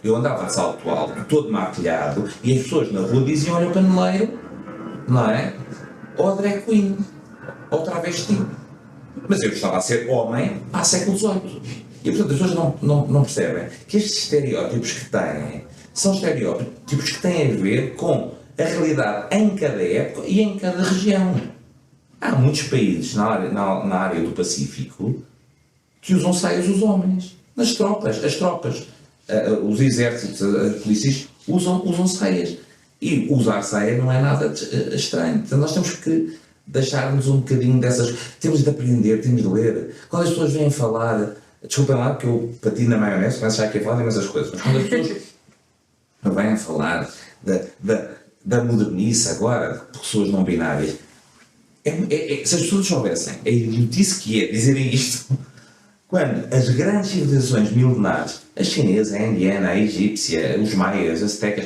eu andava de salto alto, todo maquilhado, e as pessoas na rua diziam, olha o paneleiro, não é? Ou a drag queen, ou travesti. Mas eu estava a ser homem há século XVIII. E portanto as pessoas não percebem que estes estereótipos que têm são estereótipos que têm a ver com a realidade em cada época e em cada região. Há muitos países na área do Pacífico que usam saias os homens. As tropas, os exércitos, as polícias usam saias. E usar saia não é nada estranho. Portanto, nós temos que deixar-nos um bocadinho dessas... Temos de aprender, temos de ler. Quando as pessoas vêm falar... Desculpem lá que eu patino na maionese, começo já aqui a falar de imensas coisas, mas quando as pessoas vêm a falar da modernice agora, de pessoas não binárias, se as pessoas soubessem a idiotice que é dizerem isto, Quando as grandes civilizações milenares, a chinesa, a indiana, a egípcia, os maias, as aztecas,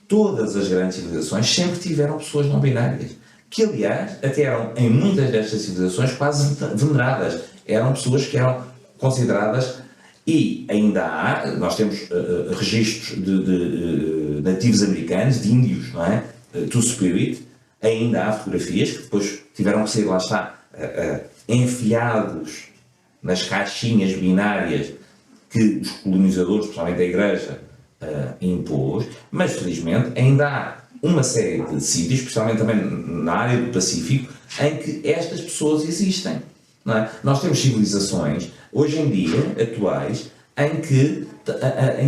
todas as grandes civilizações sempre tiveram pessoas não binárias, que aliás até eram, em muitas destas civilizações, quase veneradas. Eram pessoas que eram consideradas, e ainda há, nós temos registros de nativos americanos, de índios, não é? Two-Spirit, ainda há fotografias que depois tiveram que ser, lá está, enfiados nas caixinhas binárias que os colonizadores, principalmente a Igreja, impôs, mas felizmente ainda há uma série de sítios, especialmente também na área do Pacífico, em que estas pessoas existem. Não é? Nós temos civilizações, hoje em dia, atuais, em que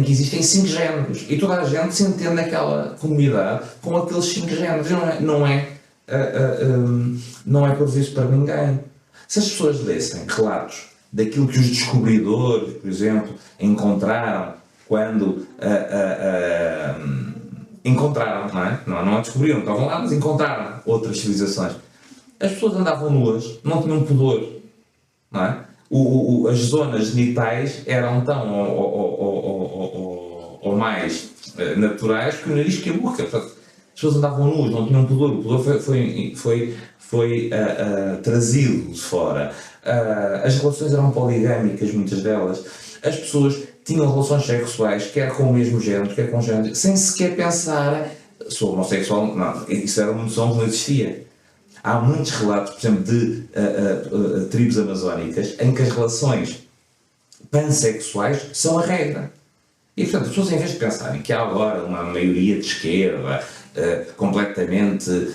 existem 5 géneros e toda a gente se entende naquela comunidade com aqueles 5 géneros. Não é previsto para ninguém. Se as pessoas lessem relatos daquilo que os descobridores, por exemplo, encontraram quando encontraram, não é? Não descobriram, estavam lá, mas encontraram outras civilizações. As pessoas andavam nuas, não tinham pudor, não é? As zonas genitais eram tão ou mais naturais que o nariz que a boca. Portanto, as pessoas andavam nuas, não tinham pudor. O pudor foi trazido de fora. As relações eram poligâmicas, muitas delas. As pessoas tinham relações sexuais, quer com o mesmo género, quer com género, sem sequer pensar sou homossexual. Não, isso era uma noção que não existia. Há muitos relatos, por exemplo, de tribos amazónicas em que as relações pansexuais são a regra. E, portanto, as pessoas, em vez de pensarem que há agora uma maioria de esquerda completamente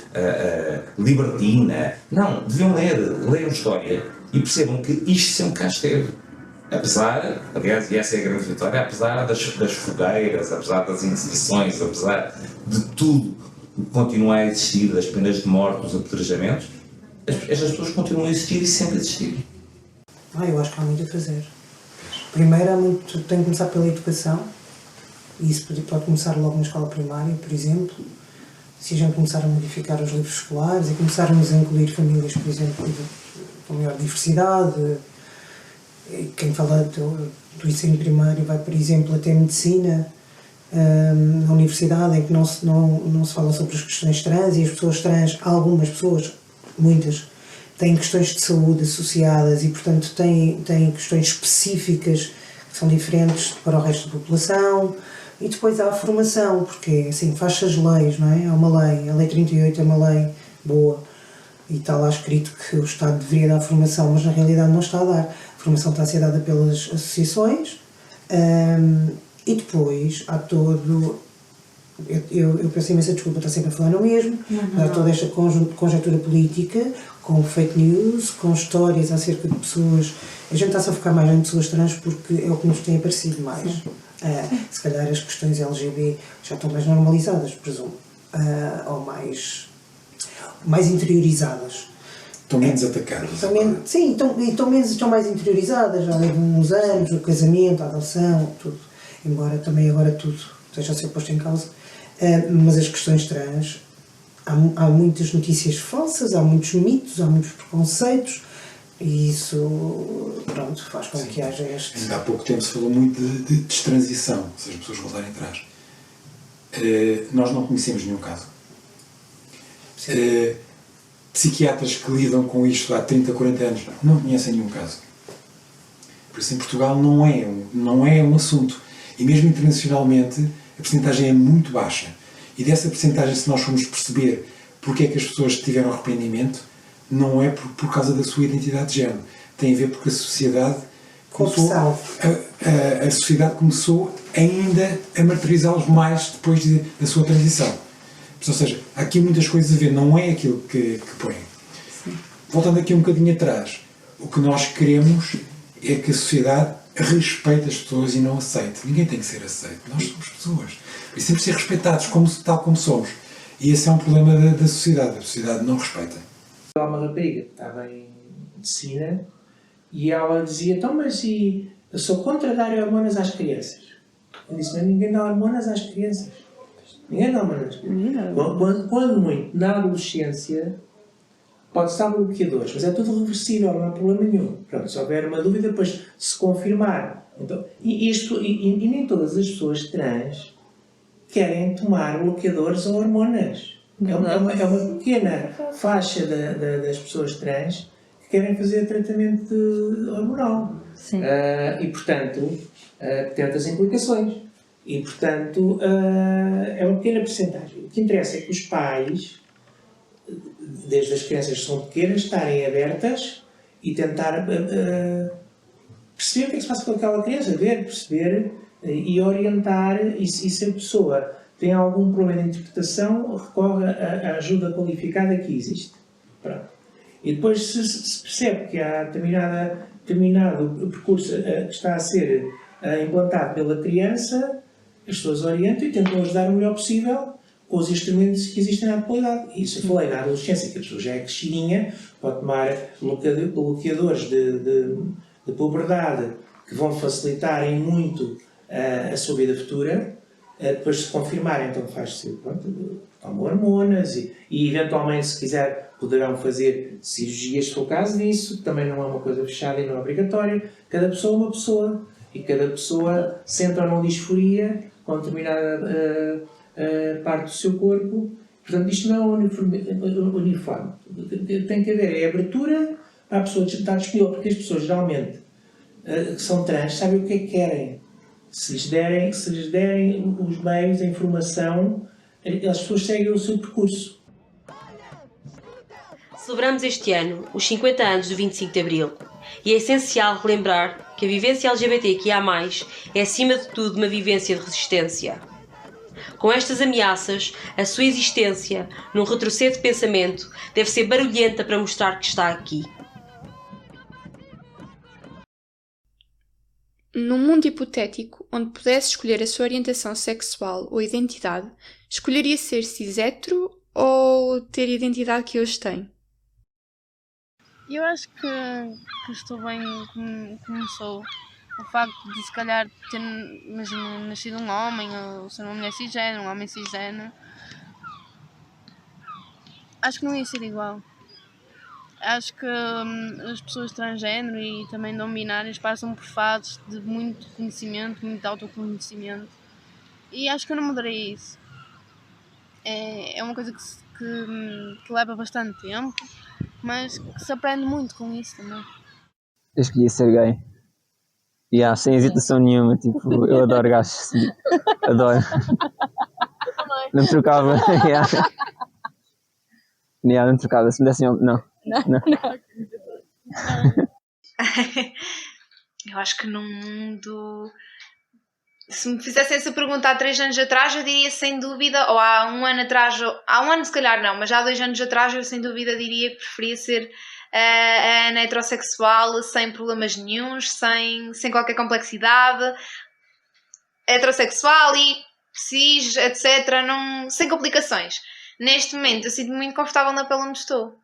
libertina, não, deviam leiam história e percebam que isto sempre cá esteve. Apesar, aliás, e essa é a grande vitória, apesar das fogueiras, apesar das inquisições, apesar de tudo o que continua a existir, das penas de morte, dos apedrejamentos, estas pessoas continuam a existir e sempre existiram. Eu acho que há muito a fazer. Primeiro, tem que começar pela educação, e isso pode começar logo na escola primária, por exemplo. Se a gente começar a modificar os livros escolares e começarmos a incluir famílias, por exemplo, com maior diversidade. Quem fala do ensino primário vai, por exemplo, até medicina, na universidade, em que não se fala sobre as questões trans, e as pessoas trans, algumas pessoas, muitas, têm questões de saúde associadas e, portanto, têm questões específicas que são diferentes para o resto da população. E depois há a formação, porque assim, faz-se as leis, não é? Há uma lei, a Lei 38 é uma lei boa, e está lá escrito que o Estado deveria dar formação, mas na realidade não está a dar. A formação está a ser dada pelas associações, e depois há todo... Eu peço imensa desculpa, estou sempre a falar no mesmo. Há toda esta conjectura política, com fake news, com histórias acerca de pessoas... A gente está-se a focar mais em pessoas trans porque é o que nos tem aparecido mais. Se calhar as questões LGBT já estão mais normalizadas, presumo, ou mais interiorizadas. Estão menos atacadas. Sim, estão mais interiorizadas, já levam uns anos, o casamento, a adoção, tudo. Embora também agora tudo esteja a ser posto em causa. Mas as questões trans, há muitas notícias falsas, há muitos mitos, há muitos preconceitos, e isso, pronto, faz com que haja este... Ainda há pouco tempo se falou muito de destransição, ou seja, as pessoas voltarem atrás. Nós não conhecemos nenhum caso. Psiquiatras que lidam com isto há 30, 40 anos não conhecem nenhum caso. Por isso, em Portugal não é um assunto. E mesmo internacionalmente, a percentagem é muito baixa. E dessa percentagem, se nós formos perceber porque é que as pessoas tiveram arrependimento, não é por causa da sua identidade de género. Tem a ver porque a sociedade começou ainda a martirizá-los mais depois da sua transição. Ou seja, há aqui muitas coisas a ver, não é aquilo que põem. Voltando aqui um bocadinho atrás, o que nós queremos é que a sociedade respeite as pessoas e não aceite. Ninguém tem que ser aceito. Nós somos pessoas. E sempre ser respeitados tal como somos. E esse é um problema da sociedade. A sociedade não respeita. Há uma rapariga que estava em medicina e ela dizia: então, mas eu sou contra dar hormonas às crianças. Eu disse: mas ninguém dá hormonas às crianças. Ninguém dá hormonas. Quando muito, na adolescência, pode-se dar bloqueadores, mas é tudo reversível, não há problema nenhum. Pronto, se houver uma dúvida, depois se confirmar. Então, e nem todas as pessoas trans querem tomar bloqueadores ou hormonas. É uma pequena faixa das pessoas trans que querem fazer tratamento hormonal. E, portanto, tem outras implicações. E, portanto, é uma pequena percentagem. O que interessa é que os pais, desde as crianças que são pequenas, estarem abertas e tentar perceber o que é que se passa com aquela criança, perceber e orientar, e se a pessoa tem algum problema de interpretação, recorre à ajuda qualificada que existe. Pronto. E depois, se percebe que há determinado percurso que está a ser implantado pela criança, as pessoas orientam e tentam ajudar o melhor possível com os instrumentos que existem na atualidade. E se eu falei na adolescência, que a pessoa já é crescidinha, pode tomar bloqueadores de puberdade que vão facilitar em muito a sua vida futura. Depois, se confirmar, então faz-se, tomam hormonas e eventualmente, se quiser, poderão fazer cirurgias, se for o caso disso, que também não é uma coisa fechada e não é obrigatória. Cada pessoa é uma pessoa e cada pessoa sente ou não disforia com determinada parte do seu corpo. Portanto, isto não é uniforme. Tem que haver abertura para a pessoa estar disponível, porque as pessoas geralmente que são trans sabem o que é que querem. Se lhes derem os meios, a informação, as pessoas seguem o seu percurso. Celebramos este ano os 50 anos do 25 de Abril e é essencial relembrar que a vivência LGBTQIA+, é acima de tudo uma vivência de resistência. Com estas ameaças, a sua existência, num retrocesso de pensamento, deve ser barulhenta para mostrar que está aqui. Num mundo hipotético, onde pudesse escolher a sua orientação sexual ou identidade, escolheria ser cis-hétero ou ter a identidade que hoje tem? Eu acho que estou bem como sou. O facto de, se calhar, ter, imagina, nascido um homem ou ser uma mulher cisgénero, um homem cisgénero, acho que não ia ser igual. Acho que as pessoas transgénero e também não binárias passam por fases de muito conhecimento, muito autoconhecimento. E acho que eu não mudaria isso. É uma coisa que leva bastante tempo, mas que se aprende muito com isso também. Eu escolhi ser gay. Sem hesitação nenhuma, tipo, eu adoro gajos, sim. Adoro. Não trocava. Não trocava, se me dessem. Não. Eu acho que num mundo... Se me fizessem essa pergunta há 3 anos atrás, eu diria sem dúvida, ou há um ano atrás, há um ano se calhar não, mas há 2 anos atrás eu sem dúvida diria que preferia ser a Ana heterossexual sem problemas nenhuns, sem qualquer complexidade, heterossexual e cis, etc., sem complicações. Neste momento eu sinto-me muito confortável na pele onde estou.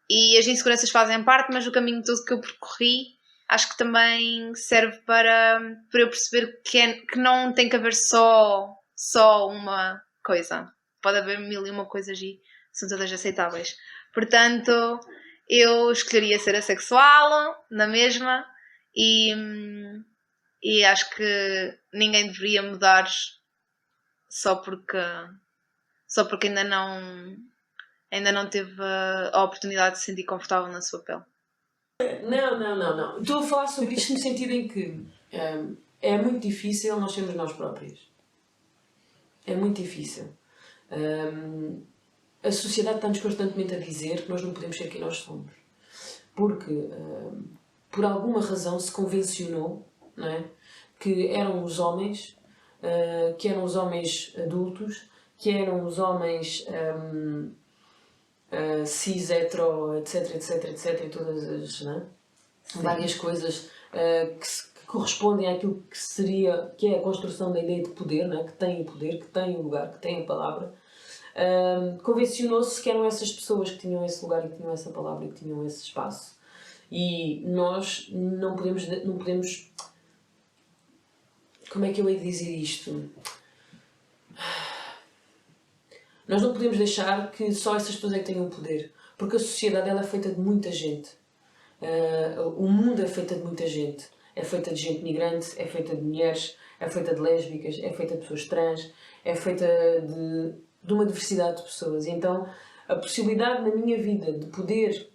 E as inseguranças fazem parte, mas o caminho todo que eu percorri acho que também serve para eu perceber que não tem que haver só uma coisa. Pode haver 1001 coisas e são todas aceitáveis. Portanto, eu escolheria ser assexual, na mesma, e acho que ninguém deveria mudar só porque ainda não teve a oportunidade de se sentir confortável na sua pele. Não. Estou a falar sobre isto no sentido em que é muito difícil nós sermos nós próprios. É muito difícil. A sociedade está-nos constantemente a dizer que nós não podemos ser quem nós somos. Porque, por alguma razão, se convencionou, não é? Que eram os homens, que eram os homens adultos, que eram os homens cis, hetero, etc, e todas as, não é? Várias coisas que correspondem àquilo que é a construção da ideia de poder, não é? Que tem o poder, que tem o lugar, que tem a palavra. Convencionou-se que eram essas pessoas que tinham esse lugar e que tinham essa palavra e que tinham esse espaço. E nós não podemos... Como é que eu hei de dizer isto? Nós não podemos deixar que só essas pessoas é que tenham poder. porque a sociedade ela é feita de muita gente. O mundo é feito de muita gente. É feita de gente migrante, é feita de mulheres, é feita de lésbicas, é feita de pessoas trans, é feita de uma diversidade de pessoas. E então, a possibilidade na minha vida de poder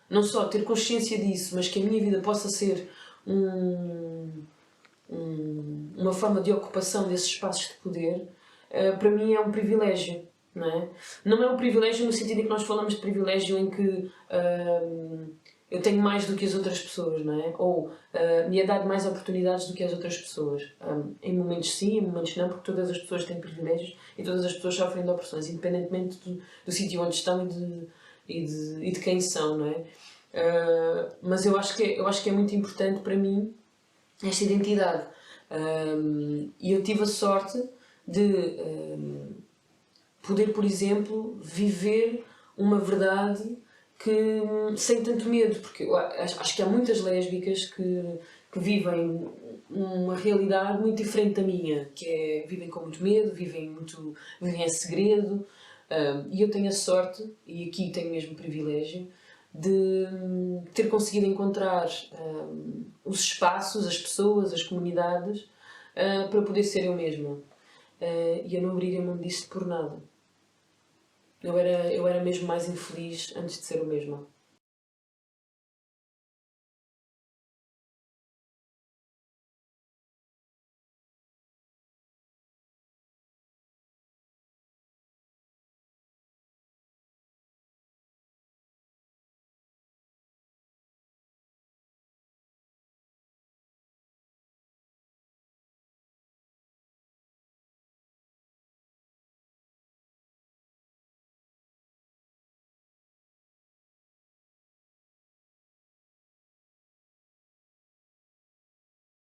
não só ter consciência disso, mas que a minha vida possa ser uma forma de ocupação desses espaços de poder, para mim é um privilégio. Não é? Não é um privilégio no sentido em que nós falamos de privilégio em que eu tenho mais do que as outras pessoas, não é? Ou me é dado mais oportunidades do que as outras pessoas. Em momentos sim, em momentos não, porque todas as pessoas têm privilégios e todas as pessoas sofrem de opressões, independentemente do sítio onde estão e de quem são, não é? Mas eu acho que é muito importante para mim esta identidade. E eu tive a sorte de poder, por exemplo, viver uma verdade sem tanto medo, porque eu acho que há muitas lésbicas que vivem uma realidade muito diferente da minha, que é vivem com muito medo, vivem em segredo, e eu tenho a sorte, e aqui tenho mesmo o privilégio, de ter conseguido encontrar os espaços, as pessoas, as comunidades, para poder ser eu mesma. E eu não abriria mão disso por nada. Eu era mesmo mais infeliz antes de ser eu mesma.